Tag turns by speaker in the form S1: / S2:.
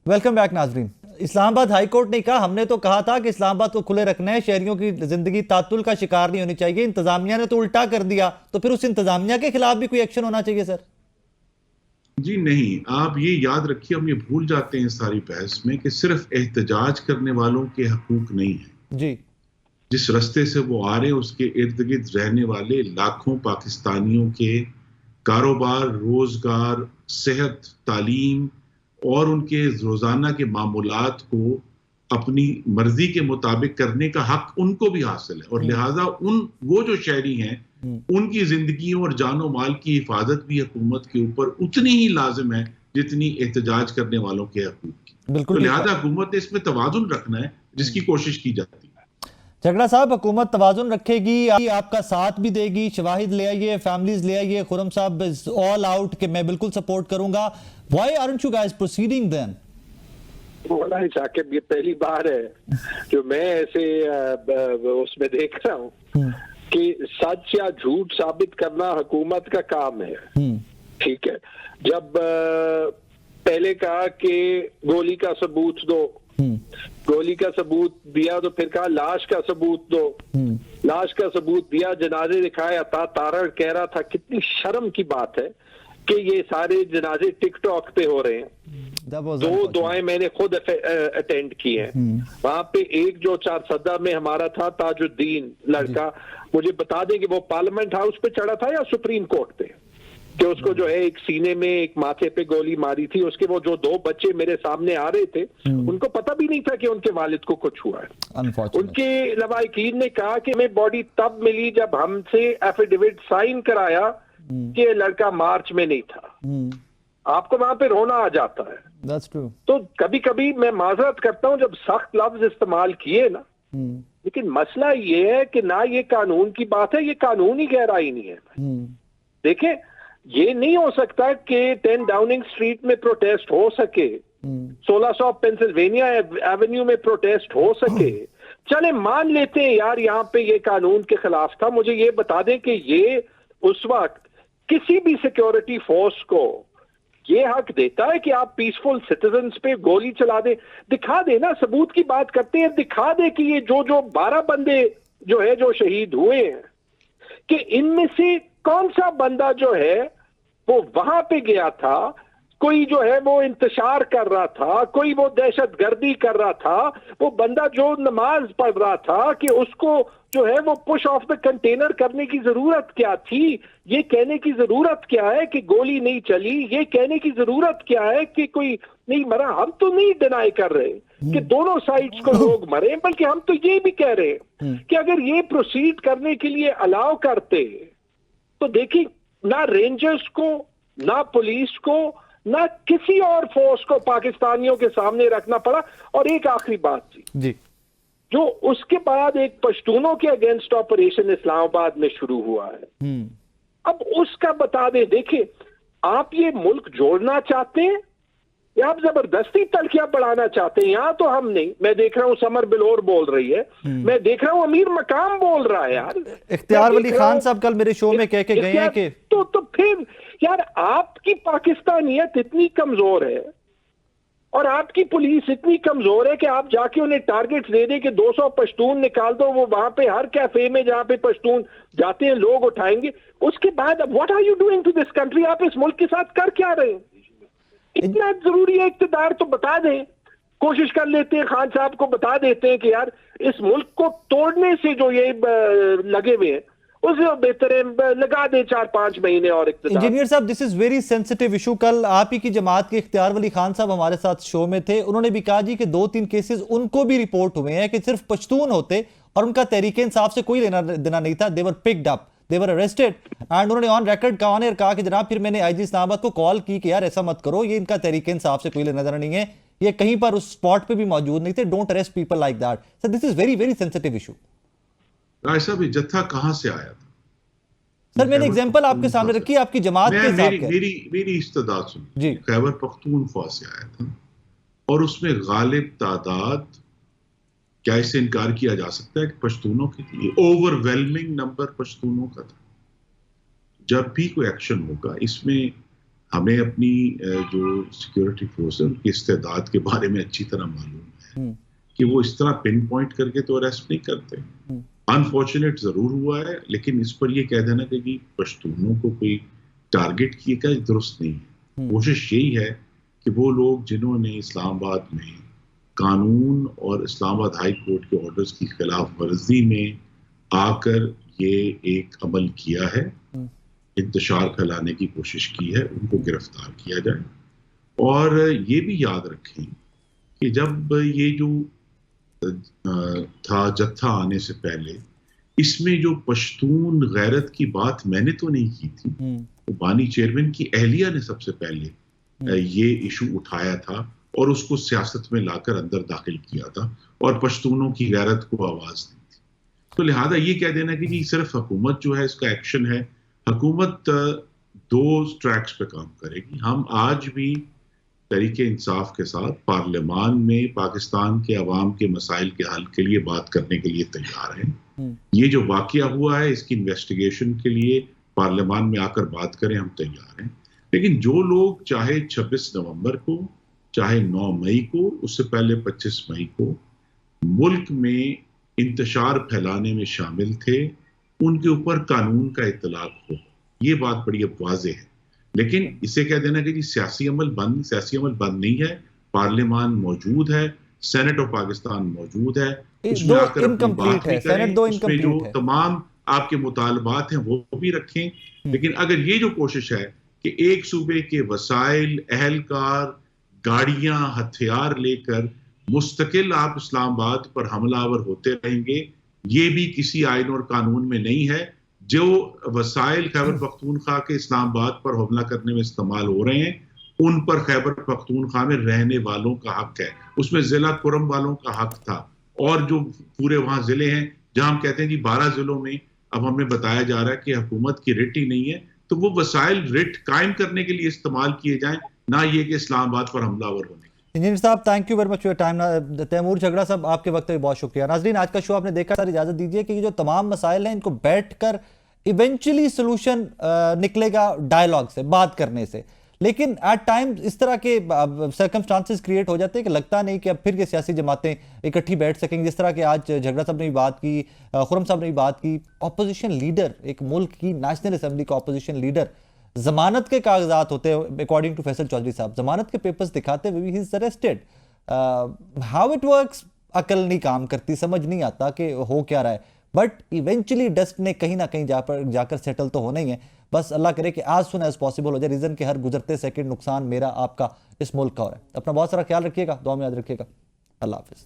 S1: Welcome back ناظرین. اسلام آباد high court نے کہا ہم نے تو کہا تھا کہ اسلام آباد کو کھلے رکھنا ہے, شہریوں کی زندگی تعطل کا شکار نہیں ہونی چاہیے. انتظامیہ نے تو الٹا کر دیا, تو پھر اس انتظامیہ کے خلاف بھی کوئی ایکشن ہونا چاہیے سر؟
S2: جی نہیں, آپ یہ یاد رکھیے, ہم یہ بھول جاتے ہیں ساری بحث میں کہ صرف احتجاج کرنے والوں کے حقوق نہیں ہیں.
S1: جی,
S2: جس رستے سے وہ آ رہے ہیں اس کے ارد گرد رہنے والے لاکھوں پاکستانیوں کے کاروبار, روزگار, صحت, تعلیم اور ان کے روزانہ کے معمولات کو اپنی مرضی کے مطابق کرنے کا حق ان کو بھی حاصل ہے, اور لہٰذا وہ جو شہری ہیں ان کی زندگیوں اور جان و مال کی حفاظت بھی حکومت کے اوپر اتنی ہی لازم ہے جتنی احتجاج کرنے والوں کے حقوق کی. تو لہٰذا حکومت نے اس میں توازن رکھنا ہے, جس کی کوشش کی جاتی ہے.
S1: جھگڑا صاحب, حکومت توازن رکھے گی, آپ کا ساتھ بھی دے گی, شواہد لے آئیے, فیملیز لے آئیے. خرم صاحب is all out کہ میں بالکل سپورٹ کروں گا. Why aren't you guys proceeding then?
S3: مولانا ثاقب, یہ پہلی بار ہے جو میں ایسے اس میں دیکھ رہا ہوں کہ سچ یا جھوٹ ثابت کرنا حکومت کا کام ہے. ٹھیک ہے, جب پہلے کہا کہ گولی کا ثبوت دو, گولی کا ثبوت دیا, تو پھر کہا لاش کا ثبوت دو, لاش کا ثبوت دیا, جنازے دکھائے. عطا تارڑ کہہ رہا تھا, کتنی شرم کی بات ہے کہ یہ سارے جنازے ٹک ٹاک پہ ہو رہے ہیں. 2 دعائیں میں نے خود اٹینڈ کی ہیں وہاں پہ. ایک جو 4 میں ہمارا تھا, تاج الدین لڑکا, مجھے بتا دیں کہ وہ پارلیمنٹ ہاؤس پہ چڑھا تھا یا سپریم کورٹ پہ, کہ اس کو جو ہے ایک سینے میں ایک ماتھے پہ گولی ماری تھی. اس کے وہ جو 2 بچے میرے سامنے آ رہے تھے, ان کو پتہ بھی نہیں تھا کہ ان کے والد کو کچھ ہوا ہے. ان کے لواحقین نے کہا کہ ہمیں باڈی تب ملی جب ہم سے ایفیڈیوٹ سائن کرایا کہ لڑکا مارچ میں نہیں تھا. آپ کو وہاں پہ رونا آ جاتا ہے. تو کبھی کبھی میں معذرت کرتا ہوں جب سخت لفظ استعمال کیے نا, لیکن مسئلہ یہ ہے کہ نہ یہ قانون کی بات ہے, یہ قانونی گہرائی نہیں ہے. دیکھیں, یہ نہیں ہو سکتا کہ 10 ڈاؤننگ اسٹریٹ میں پروٹیسٹ ہو سکے, 1600 پینسلوینیا ایونیو میں پروٹیسٹ ہو سکے. چلے مان لیتے ہیں یار یہاں پہ یہ قانون کے خلاف تھا. مجھے یہ بتا دیں کہ یہ اس وقت کسی بھی سیکیورٹی فورس کو یہ حق دیتا ہے کہ آپ پیسفل سٹیزنز پہ گولی چلا دیں؟ دکھا دے نا, ثبوت کی بات کرتے ہیں, دکھا دے کہ یہ جو 12 بندے جو ہے جو شہید ہوئے ہیں, کہ ان میں سے کون سا بندہ جو ہے وہ وہاں پہ گیا تھا, کوئی جو ہے وہ انتشار کر رہا تھا, کوئی وہ دہشت گردی کر رہا تھا, وہ بندہ جو نماز پڑھ رہا تھا, کہ اس کو جو ہے وہ پش آف دا کنٹینر کرنے کی ضرورت کیا تھی؟ یہ کہنے کی ضرورت کیا ہے کہ گولی نہیں چلی؟ یہ کہنے کی ضرورت کیا ہے کہ کوئی نہیں مرا؟ ہم تو نہیں ڈینائی کر رہے کہ دونوں سائڈز کو لوگ مرے, بلکہ ہم تو یہ بھی کہہ رہے ہیں کہ اگر یہ پروسیڈ کرنے کے لیے الاؤ کرتے تو دیکھیں, نہ رینجرز کو, نہ پولیس کو, نہ کسی اور فورس کو پاکستانیوں کے سامنے رکھنا پڑا. اور ایک آخری بات تھی جو اس کے بعد ایک پشتونوں کے اگینسٹ آپریشن اسلام آباد میں شروع ہوا ہے, اب اس کا بتا دیں. دیکھیں, آپ یہ ملک جوڑنا چاہتے ہیں یا آپ زبردستی تلخیاں بڑھانا چاہتے ہیں؟ یہاں تو ہم نہیں, میں دیکھ رہا ہوں سمر بلور بول رہی ہے, میں دیکھ رہا ہوں امیر مقام بول رہا ہے. یار
S1: اختیار ولی خان صاحب کل میرے شو میں کہہ کے گئے ہیں کہ
S3: تو پھر یار آپ کی پاکستانیت اتنی کمزور ہے اور آپ کی پولیس اتنی کمزور ہے کہ آپ جا کے انہیں ٹارگٹ دے دیں کہ 200 پشتون نکال دو, وہ وہاں پہ ہر کیفے میں جہاں پہ پشتون جاتے ہیں لوگ اٹھائیں گے. اس کے بعد what are you doing to this country? آپ اس ملک کے ساتھ کر کیا رہے ہیں؟ اتنا ضروری ہے اقتدار تو بتا دیں, کوشش کر لیتے ہیں, خان صاحب کو بتا دیتے ہیں کہ یار اس ملک کو توڑنے سے جو یہ لگے ہوئے ہیں اس سے بہتر ہے لگا دیں 4-5 مہینے اور اقتدار.
S1: انجینئر صاحب, دس از ویری سینسٹیو ایشو. کل آپ ہی کی جماعت کے اختیار ولی خان صاحب ہمارے ساتھ شو میں تھے, انہوں نے بھی کہا جی کہ 2-3 کیسز ان کو بھی رپورٹ ہوئے ہیں کہ صرف پشتون ہوتے اور ان کا تحریک انصاف سے کوئی لینا دینا نہیں تھا. they were picked up, they were arrested, and انہوں نے آن ریکارڈ کہا کہ جناب پھر میں نے آئی جی اسلام آباد کو کال کی کہ یار ایسا مت کرو, یہ ان کا تحریک انصاف سے کوئی لینا دینا نہیں ہے, یہ کہیں پر اس سپاٹ پہ بھی موجود نہیں تھے, don't arrest people like that. So this is very very sensitive issue.
S2: ایسا بھی جتھا کہاں سے آیا تھا
S1: سر؟ میں نے ایگزامپل آپ کے سامنے رکھی, آپ کی جماعت کے ساتھ.
S2: میری استدعا سن
S1: جی,
S2: خیبر پختونخوا سے آیا تھا, اور اس میں غالب تعداد, کیا اس سے انکار کیا جا سکتا ہے کہ پشتونوں کی تھی؟ اوور ویلمنگ نمبر پشتونوں کا تھا. جب بھی کوئی ایکشن ہوگا اس میں ہمیں اپنی جو سیکیورٹی فورس ہے ان کی استعداد کے بارے میں اچھی طرح معلوم ہے کہ وہ اس طرح پن پوائنٹ کر کے تو اریسٹ نہیں کرتے. انفارچونیٹ ضرور ہوا ہے، لیکن اس پر یہ کہہ دینا کہ جی پشتونوں کو کوئی ٹارگٹ کیے گا درست نہیں ہے. کوشش یہی ہے کہ وہ لوگ جنہوں نے اسلام آباد میں قانون اور اسلام آباد ہائی کورٹ کے آرڈرز کی خلاف ورزی میں آ کر یہ ایک عمل کیا ہے، انتشار پھیلانے کی کوشش کی ہے، ان کو گرفتار کیا جائے. اور یہ بھی یاد رکھیں کہ جب یہ جو تھا جتھا آنے سے پہلے، اس میں جو پشتون غیرت کی بات میں نے تو نہیں کی تھی، بانی چیئرمین کی اہلیہ نے سب سے پہلے یہ ایشو اٹھایا تھا اور اس کو سیاست میں لا کر اندر داخل کیا تھا اور پشتونوں کی غیرت کو آواز دی تھی. تو لہذا یہ کہہ دینا کہ جی صرف حکومت جو ہے اس کا ایکشن ہے، حکومت دو ٹریکس پہ کام کرے گی. ہم آج بھی تحریک انصاف کے ساتھ پارلیمان میں پاکستان کے عوام کے مسائل کے حل کے لیے بات کرنے کے لیے تیار ہیں. یہ جو واقعہ ہوا ہے اس کی انویسٹیگیشن کے لیے پارلیمان میں آ کر بات کریں، ہم تیار ہیں. لیکن جو لوگ چاہے 26 نومبر کو، چاہے 9 مئی کو، اس سے پہلے 25 مئی کو ملک میں انتشار پھیلانے میں شامل تھے، ان کے اوپر قانون کا اطلاق ہو. یہ بات بڑی اب واضح ہے. لیکن اسے کہہ دینا کہ جی سیاسی عمل بند نہیں ہے. پارلیمان موجود ہے، سینٹ آف پاکستان موجود ہے، اس میں آ کر اپنی بات بھی کریں، اس میں جو تمام آپ کے مطالبات ہیں وہ بھی رکھیں. لیکن اگر یہ جو کوشش ہے کہ ایک صوبے کے وسائل، اہلکار، گاڑیاں، ہتھیار لے کر مستقل آپ اسلام آباد پر حملہ آور ہوتے رہیں گے، یہ بھی کسی آئین اور قانون میں نہیں ہے. جو وسائل خیبر پختونخوا کے اسلام آباد پر حملہ کرنے میں استعمال ہو رہے ہیں، ان پر خیبر پختونخوا میں رہنے والوں کا حق ہے. اس میں ضلع کرم والوں کا حق تھا، اور جو پورے وہاں ضلع ہیں جہاں ہم کہتے ہیں کہ 12 ضلعوں میں اب ہمیں بتایا جا رہا ہے کہ حکومت کی رٹ ہی نہیں ہے، تو وہ وسائل رٹ قائم کرنے کے لیے استعمال کیے جائیں، نہ یہ کہ اسلام آباد پر حملہ آور ہونے.
S1: انجینئر صاحب thank you very much for your time. Taimur Jhagra صاحب آپ کے وقت بھی بہت شکریہ. ناظرین آج کا شو آپ نے دیکھا، سر اجازت دیجیے کہ یہ جو تمام مسائل ہیں ان کو بیٹھ کر ایونچولی سلوشن نکلے گا ڈائیلاگ سے، بات کرنے سے. لیکن ایٹ ٹائم اس طرح کے سرکمسٹانسز کریٹ ہو جاتے ہیں کہ لگتا نہیں کہ اب پھر یہ سیاسی جماعتیں اکٹھی بیٹھ سکیں گی. جس طرح کہ آج جھگڑا صاحب نے بھی بات کی، خرم صاحب نے بھی بات کی. اپوزیشن لیڈر، ایک ملک کی نیشنل اسمبلی کا اپوزیشن لیڈر، ضمانت کے کاغذات ہوتے ہیں اکارڈنگ ٹو فیصل چودھری صاحب، ضمانت کے پیپرز دکھاتے ہوئے ہی از اریسٹڈ. ہاؤ اٹ ورکس عقل نہیں کام کرتی، سمجھ نہیں آتا کہ ہو کیا رہا ہے. بٹ ایونچولی ڈسٹ نے کہیں نہ کہیں جا کر سیٹل تو ہونا ہی ہے. بس اللہ کرے کہ ایز سون ایز پاسبل ہو جائے، ریزن کہ ہر گزرتے سیکنڈ نقصان میرا، آپ کا، اس ملک کا ہو رہا ہے. اپنا بہت سارا خیال رکھیے گا، دعا میں یاد رکھیے گا. اللہ حافظ.